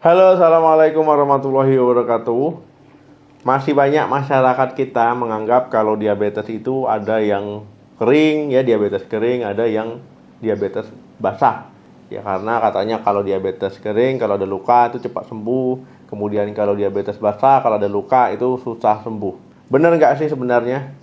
Halo, assalamualaikum warahmatullahi wabarakatuh. Masih banyak masyarakat kita menganggap kalau diabetes itu ada yang kering, ya diabetes kering, ada yang diabetes basah. Ya karena katanya kalau diabetes kering, kalau ada luka itu cepat sembuh. Kemudian kalau diabetes basah, kalau ada luka itu susah sembuh. Bener nggak sih sebenarnya?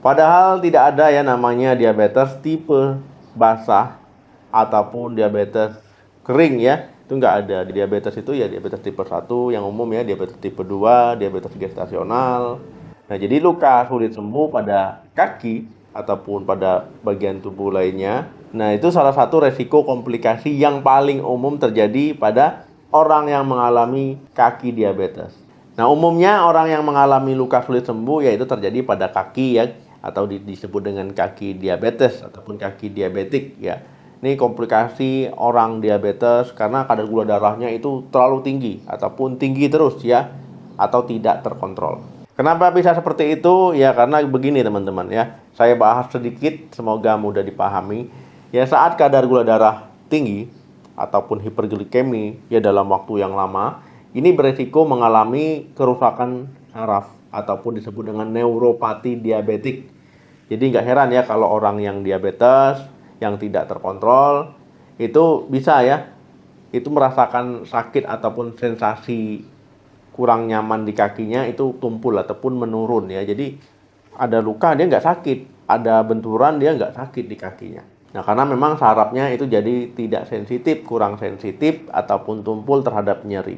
Padahal tidak ada ya namanya diabetes tipe basah ataupun diabetes kering ya. Itu nggak ada. Di diabetes itu ya diabetes tipe 1 yang umum ya, diabetes tipe 2, diabetes gestasional. Nah, jadi luka sulit sembuh pada kaki ataupun pada bagian tubuh lainnya. Nah, itu salah satu resiko komplikasi yang paling umum terjadi pada orang yang mengalami kaki diabetes. Nah, umumnya orang yang mengalami luka sulit sembuh yaitu terjadi pada kaki ya, atau disebut dengan kaki diabetes ataupun kaki diabetik ya. Ini komplikasi orang diabetes karena kadar gula darahnya itu terlalu tinggi ataupun tinggi terus ya, atau tidak terkontrol. Kenapa bisa seperti itu? Ya karena begini teman-teman ya. Saya bahas sedikit semoga mudah dipahami. Ya saat kadar gula darah tinggi ataupun hiperglikemi ya dalam waktu yang lama, ini beresiko mengalami kerusakan saraf ataupun disebut dengan neuropati diabetik. Jadi nggak heran ya kalau orang yang diabetes, yang tidak terkontrol, itu bisa ya, itu merasakan sakit ataupun sensasi kurang nyaman di kakinya itu tumpul ataupun menurun ya. Jadi ada luka dia nggak sakit, ada benturan dia nggak sakit di kakinya. Nah karena memang sarafnya itu jadi tidak sensitif, kurang sensitif ataupun tumpul terhadap nyeri.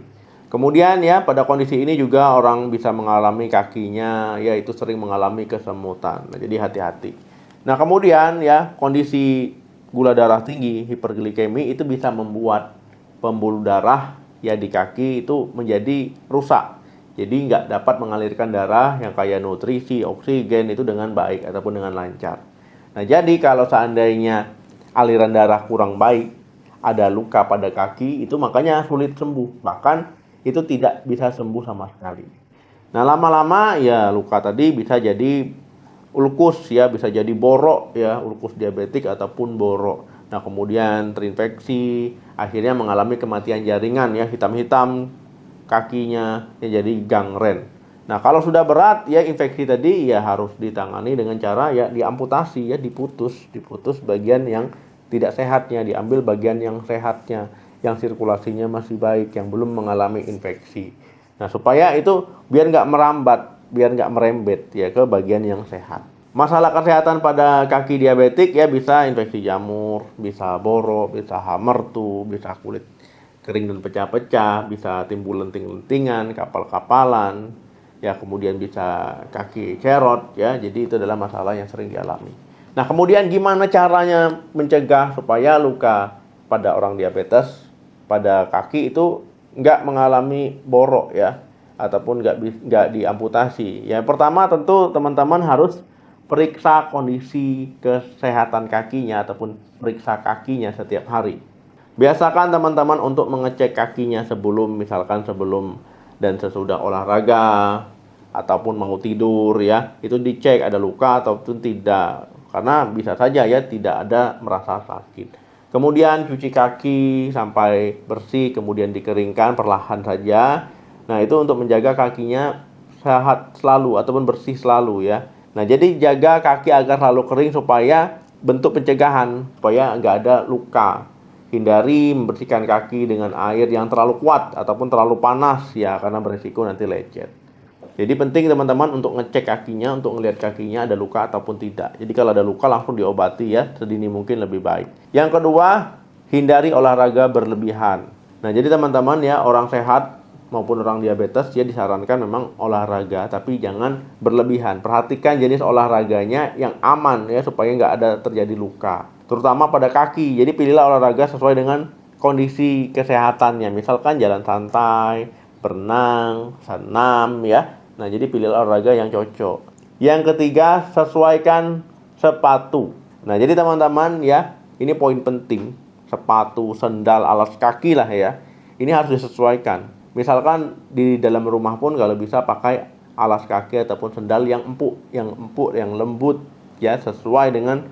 Kemudian ya pada kondisi ini juga orang bisa mengalami kakinya yaitu sering mengalami kesemutan. Nah, jadi hati-hati. Nah kemudian ya kondisi gula darah tinggi, hiperglikemi itu bisa membuat pembuluh darah ya di kaki itu menjadi rusak. Jadi nggak dapat mengalirkan darah yang kayak nutrisi, oksigen itu dengan baik ataupun dengan lancar. Nah jadi kalau seandainya aliran darah kurang baik, ada luka pada kaki itu makanya sulit sembuh. Bahkan itu tidak bisa sembuh sama sekali. Nah lama-lama ya luka tadi bisa jadi ulkus ya, bisa jadi borok ya, ulkus diabetik ataupun borok. Nah kemudian terinfeksi, akhirnya mengalami kematian jaringan ya, hitam-hitam kakinya ya, jadi gangren. Nah kalau sudah berat ya infeksi tadi ya harus ditangani dengan cara ya diamputasi ya, diputus bagian yang tidak sehatnya, diambil bagian yang sehatnya, yang sirkulasinya masih baik, yang belum mengalami infeksi. Nah supaya itu biar nggak merambat, biar nggak merembet ya ke bagian yang sehat. Masalah kesehatan pada kaki diabetik ya bisa infeksi jamur, bisa borok, bisa hamertu, bisa kulit kering dan pecah-pecah, bisa timbul lenting-lentingan, kapal-kapalan, ya kemudian bisa kaki cerot ya. Jadi itu adalah masalah yang sering dialami. Nah kemudian gimana caranya mencegah supaya luka pada orang diabetes pada kaki itu nggak mengalami borok ya, ataupun nggak diamputasi. Yang pertama tentu teman-teman harus periksa kondisi kesehatan kakinya ataupun periksa kakinya setiap hari. Biasakan teman-teman untuk mengecek kakinya sebelum dan sesudah olahraga ataupun mau tidur ya. Itu dicek ada luka ataupun tidak. Karena bisa saja ya tidak ada merasa sakit. Kemudian cuci kaki sampai bersih, kemudian dikeringkan perlahan saja. Nah, itu untuk menjaga kakinya sehat selalu ataupun bersih selalu ya. Nah, jadi jaga kaki agar selalu kering supaya bentuk pencegahan, supaya nggak ada luka. Hindari membersihkan kaki dengan air yang terlalu kuat ataupun terlalu panas ya, karena berisiko nanti lecet. Jadi penting teman-teman untuk ngecek kakinya, untuk ngelihat kakinya ada luka ataupun tidak. Jadi kalau ada luka langsung diobati ya, sedini mungkin lebih baik. Yang kedua, hindari olahraga berlebihan. Nah jadi teman-teman ya, orang sehat maupun orang diabetes ya disarankan memang olahraga, tapi jangan berlebihan. Perhatikan jenis olahraganya yang aman ya, supaya nggak ada terjadi luka, terutama pada kaki. Jadi pilihlah olahraga sesuai dengan kondisi kesehatannya. Misalkan jalan santai, berenang, senam ya. Nah jadi pilihlah olahraga yang cocok. Yang ketiga, sesuaikan sepatu. Nah jadi teman-teman ya, ini poin penting. Sepatu, sendal, alas kaki lah ya, ini harus disesuaikan. Misalkan di dalam rumah pun kalau bisa pakai alas kaki ataupun sendal yang empuk, yang lembut ya, sesuai dengan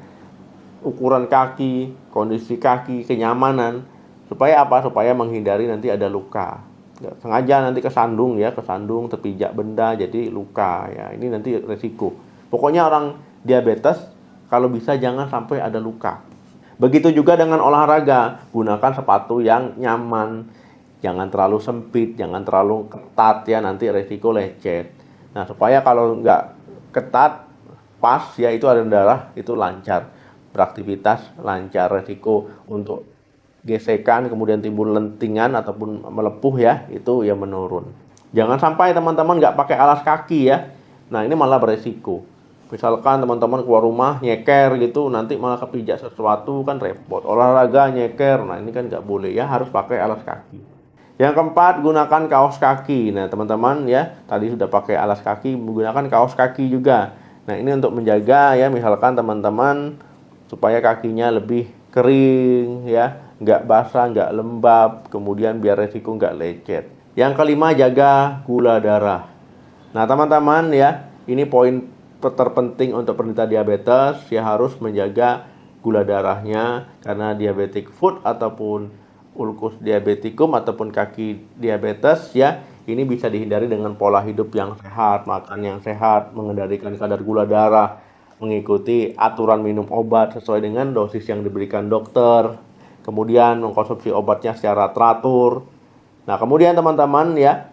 ukuran kaki, kondisi kaki, kenyamanan. Supaya apa? Supaya menghindari nanti ada luka. Nggak sengaja nanti kesandung ya, kesandung, terpijak benda jadi luka ya. Ini nanti resiko. Pokoknya orang diabetes kalau bisa jangan sampai ada luka. Begitu juga dengan olahraga, gunakan sepatu yang nyaman. Jangan terlalu sempit, jangan terlalu ketat ya, nanti resiko lecet. Nah, supaya kalau nggak ketat, pas ya, itu ada darah, itu lancar. Beraktivitas lancar, resiko untuk gesekan, kemudian timbul lentingan ataupun melepuh ya, itu ya menurun. Jangan sampai teman-teman nggak pakai alas kaki ya. Nah, ini malah beresiko. Misalkan teman-teman keluar rumah nyeker gitu, nanti malah kepijak sesuatu kan repot. Olahraga nyeker, nah ini kan nggak boleh ya, harus pakai alas kaki. Yang keempat, gunakan kaos kaki. Nah, teman-teman ya, tadi sudah pakai alas kaki, menggunakan kaos kaki juga. Nah, ini untuk menjaga ya, misalkan teman-teman supaya kakinya lebih kering ya, nggak basah, nggak lembab, kemudian biar resiko nggak lecet. Yang kelima, jaga gula darah. Nah, teman-teman ya, ini poin terpenting untuk penderita diabetes, ya harus menjaga gula darahnya, karena diabetic foot ataupun ulkus diabetikum ataupun kaki diabetes ya, ini bisa dihindari dengan pola hidup yang sehat, makan yang sehat, mengendalikan kadar gula darah, mengikuti aturan minum obat sesuai dengan dosis yang diberikan dokter, kemudian mengkonsumsi obatnya secara teratur. Nah, kemudian teman-teman ya,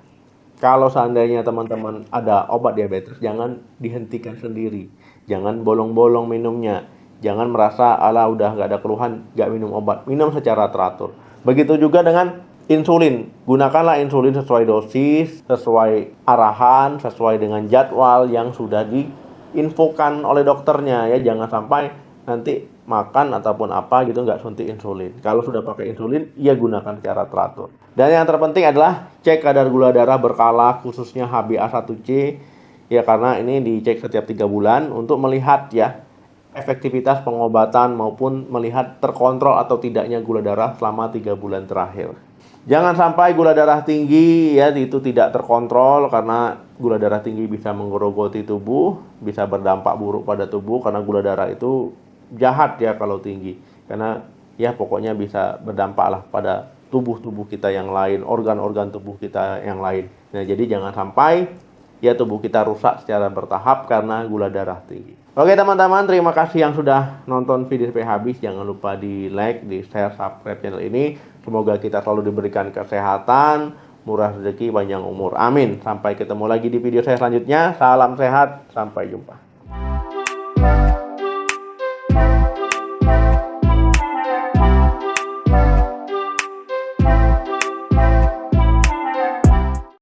kalau seandainya teman-teman ada obat diabetes, jangan dihentikan sendiri. Jangan bolong-bolong minumnya. Jangan merasa, ala udah nggak ada keluhan, nggak minum obat. Minum secara teratur. Begitu juga dengan insulin. Gunakanlah insulin sesuai dosis, sesuai arahan, sesuai dengan jadwal yang sudah diinfokan oleh dokternya. Ya, jangan sampai nanti makan ataupun apa gitu nggak suntik insulin. Kalau sudah pakai insulin, ya gunakan secara teratur. Dan yang terpenting adalah cek kadar gula darah berkala, khususnya HbA1c ya, karena ini dicek setiap 3 bulan untuk melihat ya efektivitas pengobatan maupun melihat terkontrol atau tidaknya gula darah selama 3 bulan terakhir. Jangan sampai gula darah tinggi ya itu tidak terkontrol, karena gula darah tinggi bisa menggerogoti tubuh, bisa berdampak buruk pada tubuh, karena gula darah itu jahat ya kalau tinggi, karena ya pokoknya bisa berdampak lah pada tubuh-tubuh kita yang lain, organ-organ tubuh kita yang lain. Nah, jadi jangan sampai ya tubuh kita rusak secara bertahap karena gula darah tinggi. Oke teman-teman, terima kasih yang sudah nonton video sampai habis. Jangan lupa di like, di share, subscribe channel ini. Semoga kita selalu diberikan kesehatan, murah rezeki, panjang umur. Amin. Sampai ketemu lagi di video saya selanjutnya. Salam sehat, sampai jumpa.